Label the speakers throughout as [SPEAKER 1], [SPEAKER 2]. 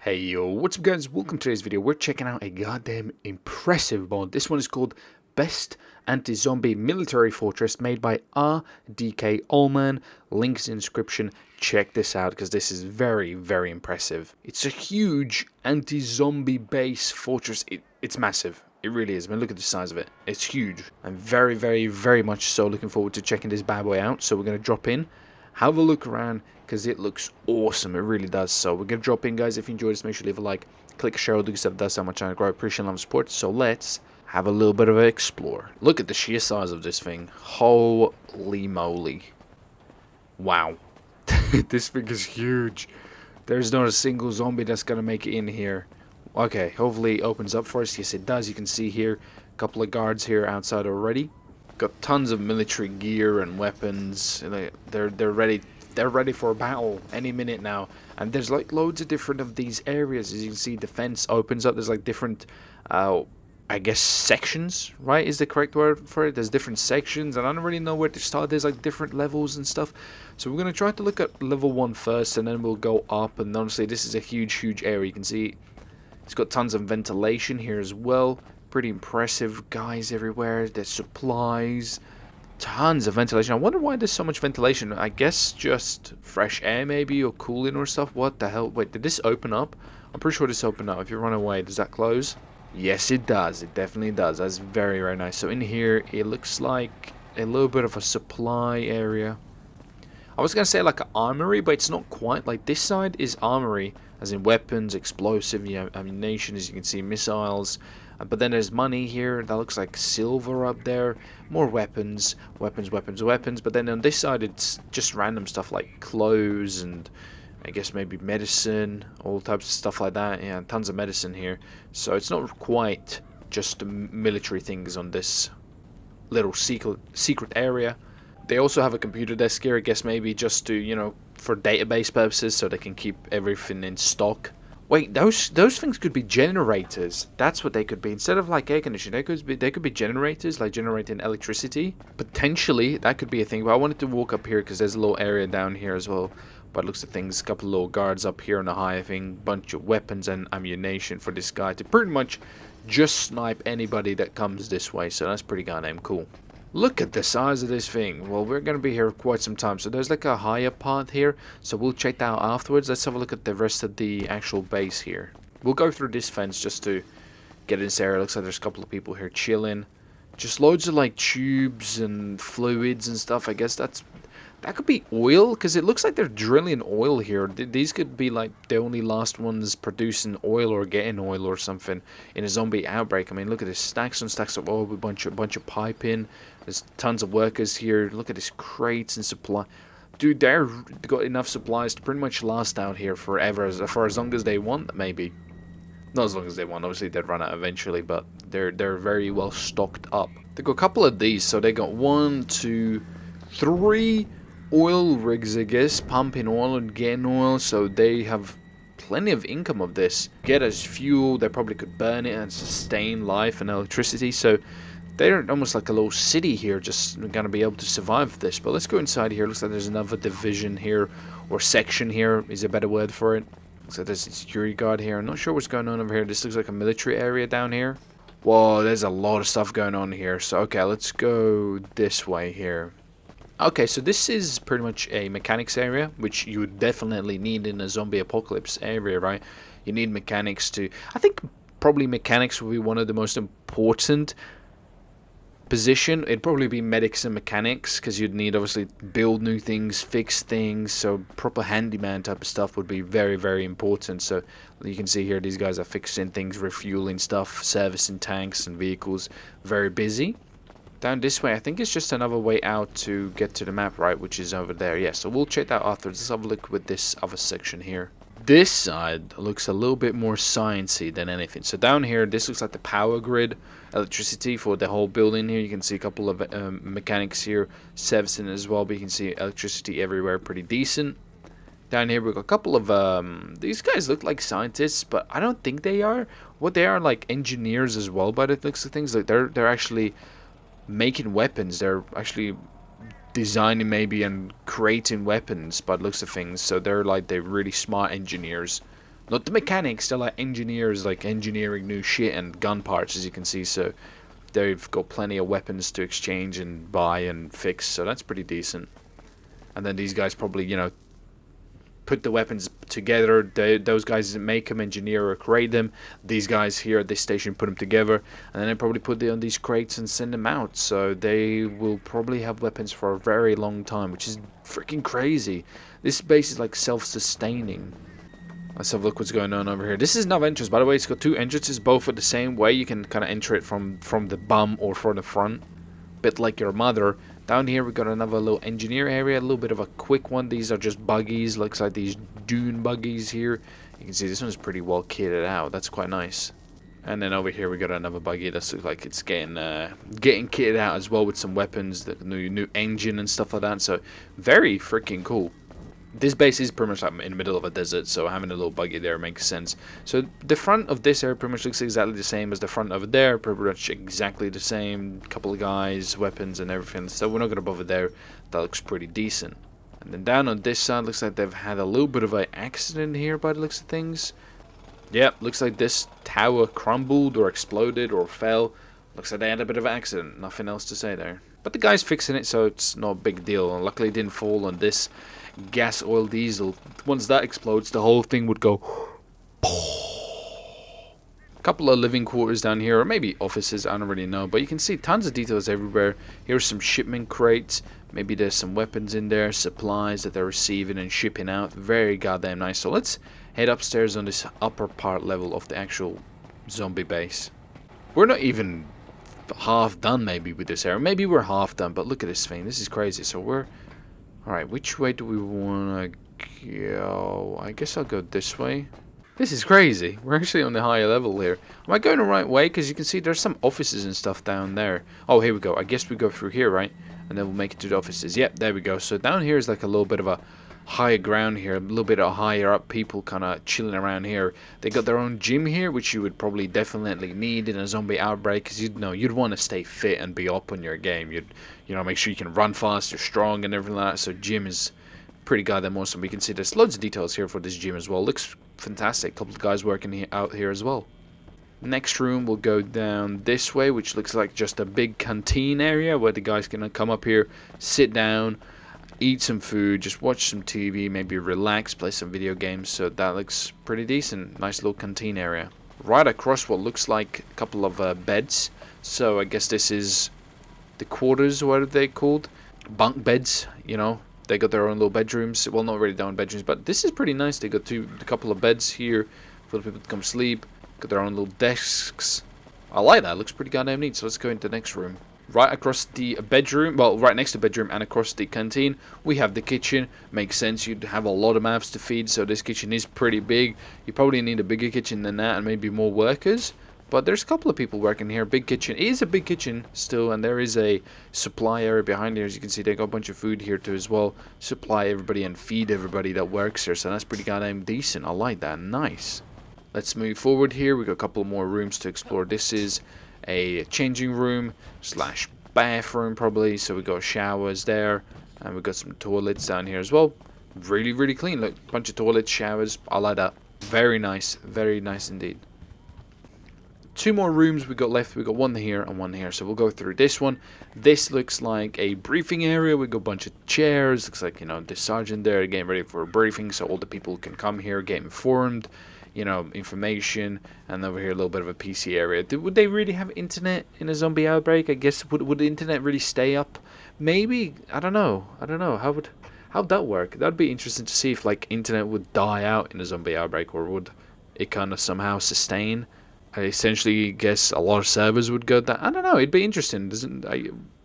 [SPEAKER 1] Hey yo, what's up guys, welcome to today's video. We're checking out a goddamn impressive mod. This one is called Best Anti-Zombie Military Fortress, made by RDK Allman. Links in description. Check this out because this is very impressive. It's a huge anti-zombie base fortress. It's massive. It really is. I mean, look at the size of it. It's huge. I'm very much so looking forward to checking this bad boy out. So we're going to drop in, have a look around, because it looks awesome. It really does. So we're going to drop in, guys. If you enjoyed this, make sure to leave a like, click a share, all the good stuff. That's how much I grow. I appreciate love and support. So let's have a little bit of an explore. Look at the sheer size of this thing. Holy moly. Wow. This thing is huge. There's not a single zombie that's going to make it in here. Okay, hopefully it opens up for us. Yes, it does. You can see here a couple of guards here outside already. Got tons of military gear and weapons. They're ready. They're ready for a battle any minute now. And there's like loads of different of these areas. As you can see, defense opens up. There's like different, I guess, sections, right? Is the correct word for it? There's different sections, and I don't really know where to start. There's like different levels and stuff. So we're going to try to look at level 1 first, and then we'll go up. And honestly, this is a huge area. You can see it's got tons of ventilation here as well. Pretty impressive. Guys everywhere. There's supplies. Tons of ventilation. I wonder why there's so much ventilation. I guess just fresh air maybe, or cooling or stuff. What the hell? Wait, did this open up? I'm pretty sure this opened up. If you run away, does that close? Yes, it does. It definitely does. That's very nice. So in here, it looks like a little bit of a supply area. I was going to say like an armory, but it's not quite. Like this side is armory, as in weapons, explosive, ammunition, as you can see, missiles. But then there's money here. That looks like silver up there. More weapons. But then on this side, it's just random stuff like clothes and I guess maybe medicine. All types of stuff like that. Yeah, tons of medicine here. So it's not quite just military things on this little secret area. They also have a computer desk here, I guess maybe just to, you know, for database purposes, so they can keep everything in stock. Wait, those things could be generators. That's what they could be. Instead of like air conditioning, they could be generators, like generating electricity. Potentially, that could be a thing. But I wanted to walk up here because there's a little area down here as well. But it looks at things, a couple of little guards up here on the high thing, bunch of weapons and ammunition for this guy to pretty much just snipe anybody that comes this way. So that's pretty goddamn cool. Look at the size of this thing. Well, we're going to be here quite some time. So there's like a higher part here. So we'll check that out afterwards. Let's have a look at the rest of the actual base here. We'll go through this fence just to get in this area. Looks like there's a couple of people here chilling. Just loads of like tubes and fluids and stuff. I guess that could be oil, because it looks like they're drilling oil here. These could be like the only last ones producing oil or getting oil or something in a zombie outbreak. I mean, look at this, stacks and stacks of oil, a bunch of piping. There's tons of workers here. Look at this, crates and supply. Dude, they've got enough supplies to pretty much last out here forever, for as long as they want, maybe. Not as long as they want, obviously they'd run out eventually, but they're very well stocked up. They've got a couple of these, so they got 1, 2, 3 oil rigs, I guess, pumping oil and getting oil, so they have plenty of income of this. Get as fuel, they probably could burn it and sustain life and electricity, so they're almost like a little city here, just gonna be able to survive this. But let's go inside here. Looks like there's another division here, or section here is a better word for it. Looks like there's a security guard here. I'm not sure what's going on over here. This looks like a military area down here. Whoa, there's a lot of stuff going on here. So okay, let's go this way here. Okay, so this is pretty much a mechanics area, which you would definitely need in a zombie apocalypse area, right? You need mechanics to... I think probably mechanics will be one of the most important position. It'd probably be medics and mechanics, because you'd need obviously build new things, fix things, so proper handyman type of stuff would be very important. So you can see here these guys are fixing things, refueling stuff, servicing tanks and vehicles. Very busy. Down this way, I think it's just another way out to get to the map, right, which is over there. Yeah, so we'll check that out afterwards. Let's have a look with this other section here. This side looks a little bit more sciencey than anything. So down here, this looks like the power grid, electricity for the whole building here. You can see a couple of mechanics here servicing as well, but you can see electricity everywhere, pretty decent. Down here, we've got a couple of, these guys look like scientists, but I don't think they are. What they are, like engineers as well, by the looks of things. Like they're actually making weapons. They're actually designing maybe and creating weapons by the looks of things. So they're really smart engineers. Not the mechanics, they're like engineers, like engineering new shit and gun parts, as you can see. So they've got plenty of weapons to exchange and buy and fix, so that's pretty decent. And then these guys probably, you know, put the weapons together. Those guys didn't make them, engineer or create them. These guys here at this station put them together, and then they probably put them on these crates and send them out. So they will probably have weapons for a very long time, which is freaking crazy. This base is like self-sustaining. Let's have a look what's going on over here. This is another entrance, by the way. It's got 2 entrances, both are the same way. You can kind of enter it from the bum or from the front, bit like your mother. Down here we got another little engineer area, a little bit of a quick one. These are just buggies, looks like these dune buggies here. You can see this one's pretty well kitted out. That's quite nice. And then over here we got another buggy that looks like it's getting kitted out as well with some weapons, the new engine and stuff like that. So very freaking cool. This base is pretty much like in the middle of a desert, so having a little buggy there makes sense. So the front of this area pretty much looks exactly the same as the front over there, pretty much exactly the same. Couple of guys, weapons and everything, so we're not going to bother there. That looks pretty decent. And then down on this side, looks like they've had a little bit of an accident here by the looks of things. Yep, looks like this tower crumbled or exploded or fell. Looks like they had a bit of an accident, nothing else to say there. But the guy's fixing it, so it's not a big deal. And luckily it didn't fall on this gas oil diesel. Once that explodes, the whole thing would go. Couple of living quarters down here, or maybe offices, I don't really know, but you can see tons of details everywhere. Here's some shipment crates, maybe there's some weapons in there, supplies that they're receiving and shipping out. Very goddamn nice. So let's head upstairs on this upper part level of the actual zombie base. We're not even half done maybe with this area. Maybe we're half done, but look at this thing. This is crazy. So we're alright, which way do we want to go? I guess I'll go this way. This is crazy. We're actually on the higher level here. Am I going the right way? Because you can see there's some offices and stuff down there. Oh, here we go. I guess we go through here, right? And then we'll make it to the offices. Yep, there we go. So down here is like a little bit of a higher ground here. A little bit of higher up people kind of chilling around here. They got their own gym here, which you would probably definitely need in a zombie outbreak. Because you'd want to stay fit and be up on your game. You'd make sure you can run fast, you're strong and everything like that. So gym is pretty goddamn awesome. We can see there's loads of details here for this gym as well. Looks fantastic. Couple of guys working out here as well. Next room we'll go down this way, which looks like just a big canteen area where the guys can come up here, sit down, eat some food, just watch some TV, maybe relax, play some video games. So that looks pretty decent. Nice little canteen area. Right across what looks like a couple of beds. So I guess this is the quarters. What are they called? Bunk beds, you know. They got their own little bedrooms. Well, not really their own bedrooms, but this is pretty nice. They got a couple of beds here for the people to come sleep. Got their own little desks. I like that. It looks pretty goddamn neat. So let's go into the next room. Right across the bedroom, well, right next to the bedroom and across the canteen, we have the kitchen. Makes sense. You'd have a lot of mouths to feed, so this kitchen is pretty big. You probably need a bigger kitchen than that and maybe more workers. But there's a couple of people working here. Big kitchen. It is a big kitchen still, and there is a supply area behind here. As you can see, they got a bunch of food here too as well. Supply everybody and feed everybody that works here. So that's pretty goddamn decent. I like that. Nice. Let's move forward here. We got a couple more rooms to explore. This is a changing room slash bathroom probably. So we got showers there, and we got some toilets down here as well. Really, really clean. Look, bunch of toilets, showers. I like that. Very nice indeed. 2 more rooms we got left. We got one here and one here, so we'll go through this one. This looks like a briefing area. We got a bunch of chairs. Looks like, the sergeant there getting ready for a briefing, so all the people can come here, get informed, information. And over here a little bit of a PC area. Would they really have internet in a zombie outbreak? I guess would the internet really stay up? Maybe. I don't know. How'd that work? That'd be interesting to see if like internet would die out in a zombie outbreak, or would it kind of somehow sustain. I essentially guess a lot of servers would go down. I don't know. It'd be interesting.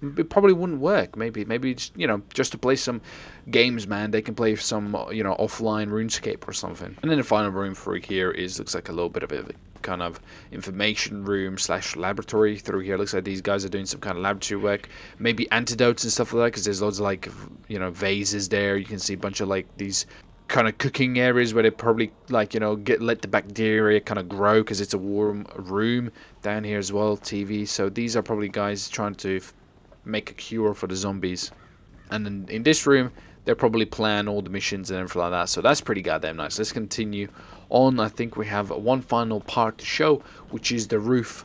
[SPEAKER 1] It probably wouldn't work. Maybe just to play some games, man. They can play some offline RuneScape or something. And then the final room for here looks like a little bit of a kind of information room slash laboratory through here. Looks like these guys are doing some kind of laboratory work. Maybe antidotes and stuff like that, because there's loads of vases there. You can see a bunch of these kind of cooking areas where they probably let the bacteria kind of grow, because it's a warm room down here as well. TV. So these are probably guys trying to make a cure for the zombies. And then in this room they'll probably plan all the missions and everything like that. So that's pretty goddamn nice. Let's continue on, I think we have one final part to show, which is the roof.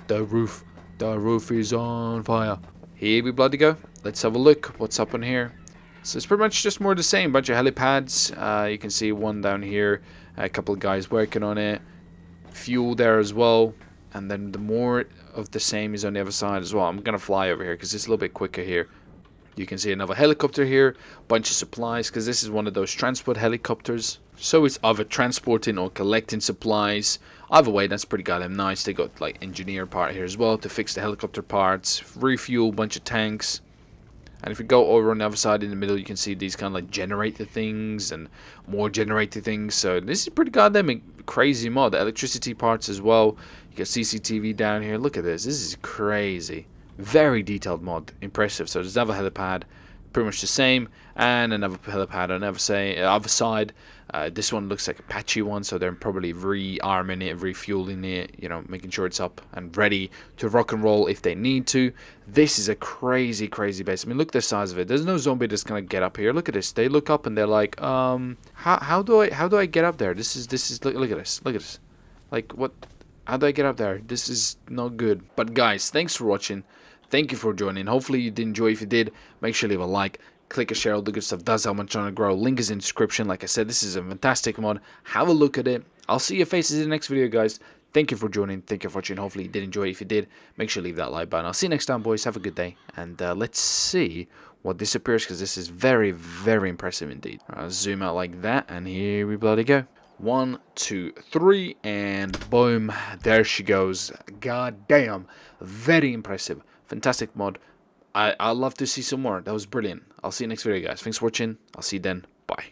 [SPEAKER 1] The roof is on fire. Here we bloody go. Let's have a look what's up on here. So it's pretty much just more the same. Bunch of helipads. You can see one down here. A couple of guys working on it. Fuel there as well. And then the more of the same is on the other side as well. I'm going to fly over here because it's a little bit quicker here. You can see another helicopter here. Bunch of supplies because this is one of those transport helicopters. So it's either transporting or collecting supplies. Either way, that's pretty goddamn nice. They got like engineer part here as well to fix the helicopter parts. Refuel, bunch of tanks. And if we go over on the other side in the middle, you can see these kind of like generator things and more generator things. So this is pretty goddamn crazy mod. The electricity parts as well. You got CCTV down here. Look at this. This is crazy. Very detailed mod. Impressive. So there's another helipad. Pretty much the same. And another helipad on the other side. This one looks like a patchy one, so they're probably rearming it, refueling it, you know, making sure it's up and ready to rock and roll if they need to. This is a crazy, crazy base. I mean, look at the size of it. There's no zombie that's gonna get up here. Look at this. They look up and they're like, how do I get up there? This is look at this. Like, what? How do I get up there? This is not good. But guys, thanks for watching. Thank you for joining. Hopefully you did enjoy. If you did, make sure to leave a like. Click a share, all the good stuff does help my channel grow. Link is in the description. Like I said, this is a fantastic mod. Have a look at it. I'll see your faces in the next video, guys. Thank you for joining. Thank you for watching. Hopefully you did enjoy. If you did, make sure to leave that like button. I'll see you next time, boys. Have a good day. And let's see what disappears, because this is very, very impressive indeed. I'll zoom out like that, and here we bloody go. 1, 2, 3, and boom. There she goes. God damn. Very impressive. Fantastic mod. I'd love to see some more. That was brilliant. I'll see you next video, guys. Thanks for watching. I'll see you then. Bye.